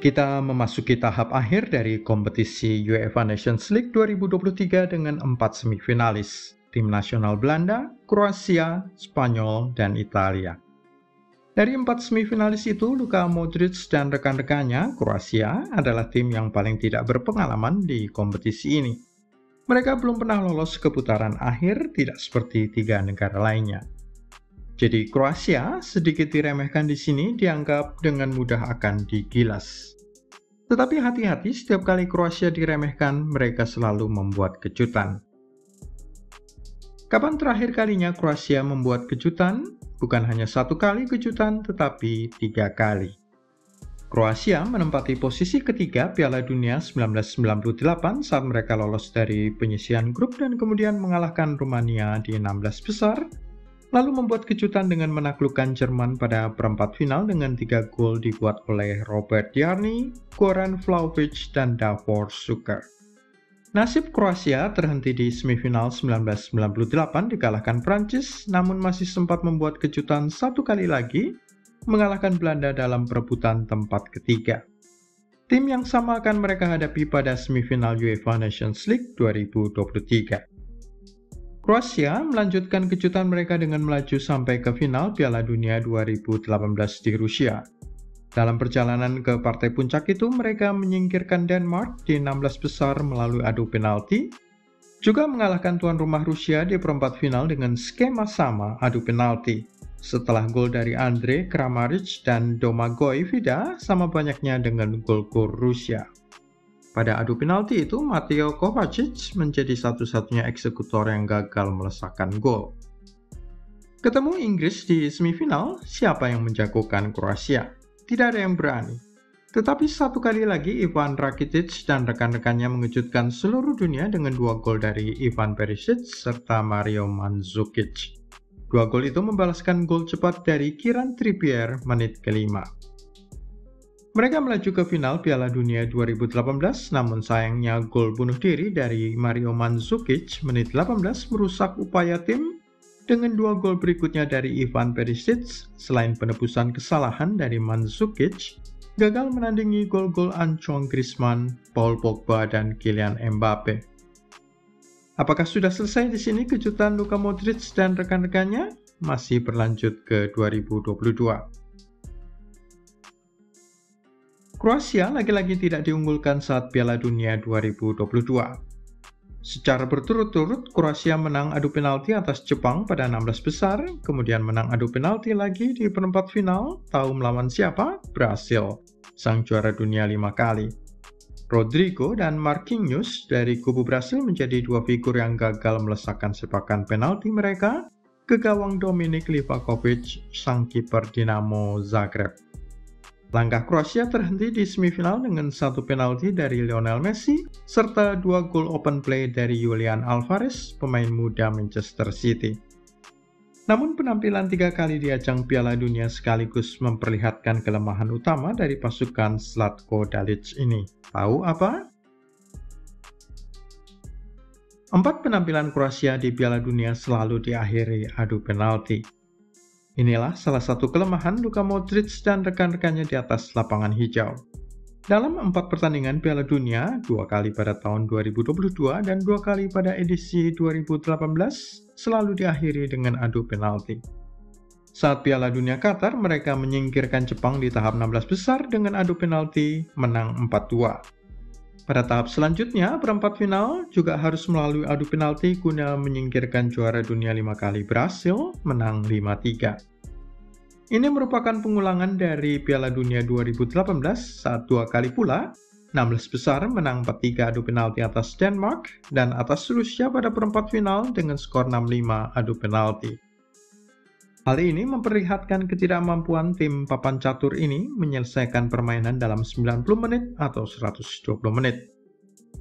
Kita memasuki tahap akhir dari kompetisi UEFA Nations League 2023 dengan 4 semifinalis, tim nasional Belanda, Kroasia, Spanyol, dan Italia. Dari 4 semifinalis itu, Luka Modric dan rekan-rekannya, Kroasia, adalah tim yang paling tidak berpengalaman di kompetisi ini. Mereka belum pernah lolos ke putaran akhir, tidak seperti 3 negara lainnya. Jadi Kroasia sedikit diremehkan di sini, dianggap dengan mudah akan digilas. Tetapi hati-hati, setiap kali Kroasia diremehkan, mereka selalu membuat kejutan. Kapan terakhir kalinya Kroasia membuat kejutan? Bukan hanya 1 kali kejutan, tetapi 3 kali. Kroasia menempati posisi ketiga Piala Dunia 1998 saat mereka lolos dari penyisihan grup dan kemudian mengalahkan Rumania di 16 besar, lalu membuat kejutan dengan menaklukkan Jerman pada perempat final dengan 3 gol dibuat oleh Robert Jarni, Goran Vlahovic, dan Davor Šuker. Nasib Kroasia terhenti di semifinal 1998 dikalahkan Prancis, namun masih sempat membuat kejutan 1 kali lagi, mengalahkan Belanda dalam perebutan tempat ketiga. Tim yang sama akan mereka hadapi pada semifinal UEFA Nations League 2023. Kroasia melanjutkan kejutan mereka dengan melaju sampai ke final Piala Dunia 2018 di Rusia. Dalam perjalanan ke partai puncak itu, mereka menyingkirkan Denmark di 16 besar melalui adu penalti, juga mengalahkan tuan rumah Rusia di perempat final dengan skema sama adu penalti, setelah gol dari Andrej Kramaric dan Domagoj Vida sama banyaknya dengan gol-gol Rusia. Pada adu penalti itu, Mateo Kovacic menjadi satu-satunya eksekutor yang gagal melesakkan gol. Ketemu Inggris di semifinal, siapa yang menjagokan Kroasia? Tidak ada yang berani. Tetapi 1 kali lagi Ivan Rakitic dan rekan-rekannya mengejutkan seluruh dunia dengan 2 gol dari Ivan Perisic serta Mario Mandzukic. 2 gol itu membalaskan gol cepat dari Kieran Trippier menit ke-5. Mereka melaju ke final Piala Dunia 2018, namun sayangnya gol bunuh diri dari Mario Mandzukic menit 18 merusak upaya tim dengan 2 gol berikutnya dari Ivan Perisic. Selain penebusan kesalahan dari Mandzukic, gagal menandingi gol-gol Antoine Griezmann, Paul Pogba, dan Kylian Mbappe. Apakah sudah selesai di sini kejutan Luka Modric dan rekan-rekannya? Masih berlanjut ke 2022. Kroasia lagi-lagi tidak diunggulkan saat Piala Dunia 2022. Secara berturut-turut, Kroasia menang adu penalti atas Jepang pada 16 besar, kemudian menang adu penalti lagi di perempat final, tahu melawan siapa? Brasil, sang juara dunia 5 kali. Rodrigo dan Marquinhos dari kubu Brasil menjadi 2 figur yang gagal melesakkan sepakan penalti mereka ke gawang Dominik Livakovic, sang kiper Dinamo Zagreb. Langkah Kroasia terhenti di semifinal dengan 1 penalti dari Lionel Messi, serta 2 gol open play dari Julian Alvarez, pemain muda Manchester City. Namun penampilan 3 kali di ajang Piala Dunia sekaligus memperlihatkan kelemahan utama dari pasukan Zlatko Dalic ini. Tahu apa? 4 penampilan Kroasia di Piala Dunia selalu diakhiri adu penalti. Inilah salah satu kelemahan Luka Modric dan rekan-rekannya di atas lapangan hijau. Dalam 4 pertandingan Piala Dunia, 2 kali pada tahun 2022 dan 2 kali pada edisi 2018, selalu diakhiri dengan adu penalti. Saat Piala Dunia Qatar, mereka menyingkirkan Jepang di tahap 16 besar dengan adu penalti, menang 4-2. Pada tahap selanjutnya, perempat final juga harus melalui adu penalti guna menyingkirkan juara dunia 5 kali Brasil, menang 5-3. Ini merupakan pengulangan dari Piala Dunia 2018 saat 2 kali pula, 16 besar menang 4-3 adu penalti atas Denmark dan atas Rusia pada perempat final dengan skor 6-5 adu penalti. Hal ini memperlihatkan ketidakmampuan tim papan catur ini menyelesaikan permainan dalam 90 menit atau 120 menit.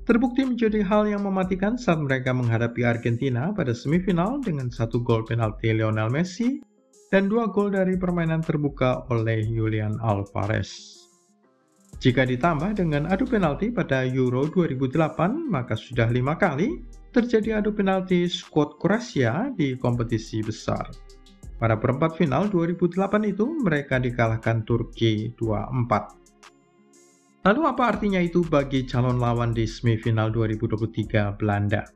Terbukti menjadi hal yang mematikan saat mereka menghadapi Argentina pada semifinal dengan 1 gol penalti Lionel Messi dan 2 gol dari permainan terbuka oleh Julian Alvarez. Jika ditambah dengan adu penalti pada Euro 2008, maka sudah 5 kali terjadi adu penalti skuad Kroasia di kompetisi besar. Pada perempat final 2008 itu, mereka dikalahkan Turki 2-4. Lalu apa artinya itu bagi calon lawan di semifinal 2023 Belanda?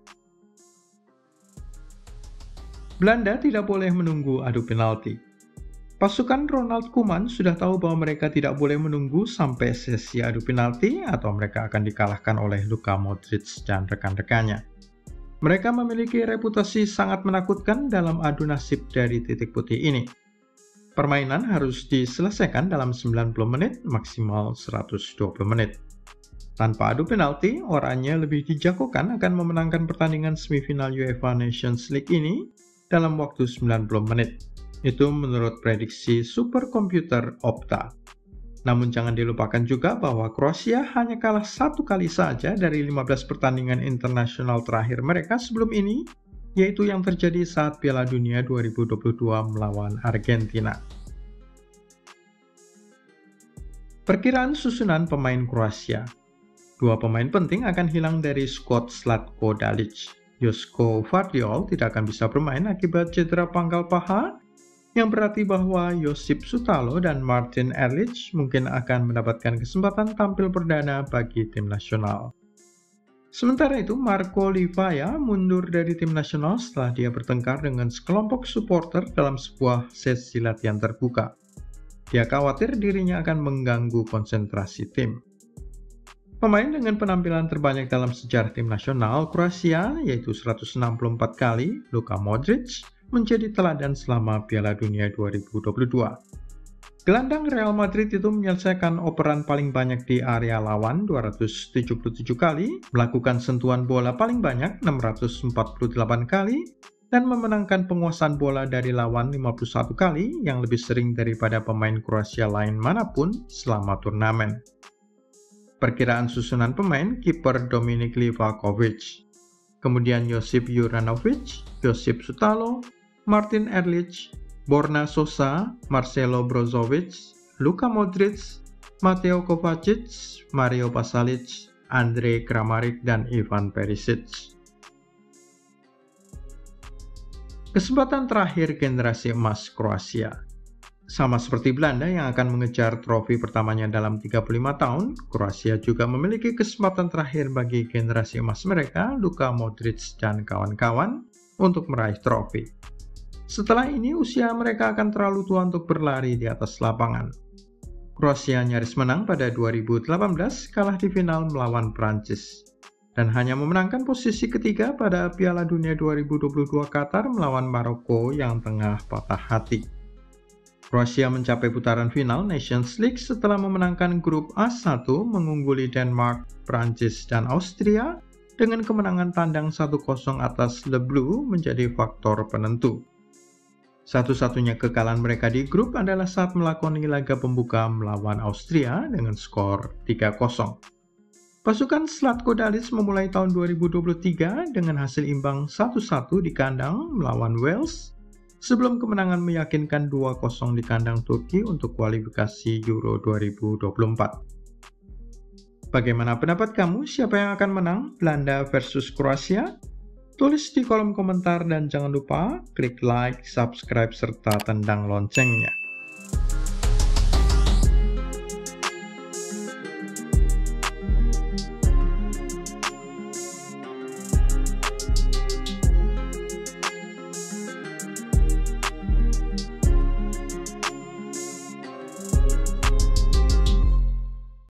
Belanda tidak boleh menunggu adu penalti. Pasukan Ronald Koeman sudah tahu bahwa mereka tidak boleh menunggu sampai sesi adu penalti atau mereka akan dikalahkan oleh Luka Modric dan rekan-rekannya. Mereka memiliki reputasi sangat menakutkan dalam adu nasib dari titik putih ini. Permainan harus diselesaikan dalam 90 menit, maksimal 120 menit. Tanpa adu penalti, Oranye lebih dijagokan akan memenangkan pertandingan semifinal UEFA Nations League ini dalam waktu 90 menit. Itu menurut prediksi superkomputer Opta. Namun jangan dilupakan juga bahwa Kroasia hanya kalah 1 kali saja dari 15 pertandingan internasional terakhir mereka sebelum ini, yaitu yang terjadi saat Piala Dunia 2022 melawan Argentina. Perkiraan susunan pemain Kroasia. 2 pemain penting akan hilang dari skuad Zlatko Dalic. Joško Gvardiol tidak akan bisa bermain akibat cedera pangkal paha, yang berarti bahwa Josip Sutalo dan Martin Erlich mungkin akan mendapatkan kesempatan tampil perdana bagi tim nasional. Sementara itu, Marko Livaja mundur dari tim nasional setelah dia bertengkar dengan sekelompok supporter dalam sebuah sesi latihan terbuka. Dia khawatir dirinya akan mengganggu konsentrasi tim. Pemain dengan penampilan terbanyak dalam sejarah tim nasional Kroasia, yaitu 164 kali, Luka Modric, menjadi teladan selama Piala Dunia 2022. Gelandang Real Madrid itu menyelesaikan operan paling banyak di area lawan 277 kali, melakukan sentuhan bola paling banyak 648 kali, dan memenangkan penguasaan bola dari lawan 51 kali, yang lebih sering daripada pemain Kroasia lain manapun selama turnamen. Perkiraan susunan pemain: kiper Dominik Livakovic, kemudian Josip Juranovic, Josip Sutalo, Martin Erlich, Borna Sosa, Marcelo Brozovic, Luka Modric, Mateo Kovacic, Mario Pasalic, Andre Kramaric, dan Ivan Perisic. Kesempatan terakhir generasi emas Kroasia. Sama seperti Belanda yang akan mengejar trofi pertamanya dalam 35 tahun, Kroasia juga memiliki kesempatan terakhir bagi generasi emas mereka, Luka Modric dan kawan-kawan, untuk meraih trofi. Setelah ini, usia mereka akan terlalu tua untuk berlari di atas lapangan. Kroasia nyaris menang pada 2018, kalah di final melawan Prancis, dan hanya memenangkan posisi ketiga pada Piala Dunia 2022 Qatar melawan Maroko yang tengah patah hati. Kroasia mencapai putaran final Nations League setelah memenangkan grup A1 mengungguli Denmark, Prancis, dan Austria dengan kemenangan tandang 1-0 atas Le Bleu menjadi faktor penentu. Satu-satunya kekalahan mereka di grup adalah saat melakoni laga pembuka melawan Austria dengan skor 3-0. Pasukan Zlatko Dalic memulai tahun 2023 dengan hasil imbang 1-1 di kandang melawan Wales, sebelum kemenangan meyakinkan 2-0 di kandang Turki untuk kualifikasi Euro 2024. Bagaimana pendapat kamu? Siapa yang akan menang? Belanda versus Kroasia? Tulis di kolom komentar dan jangan lupa klik like, subscribe, serta tendang loncengnya.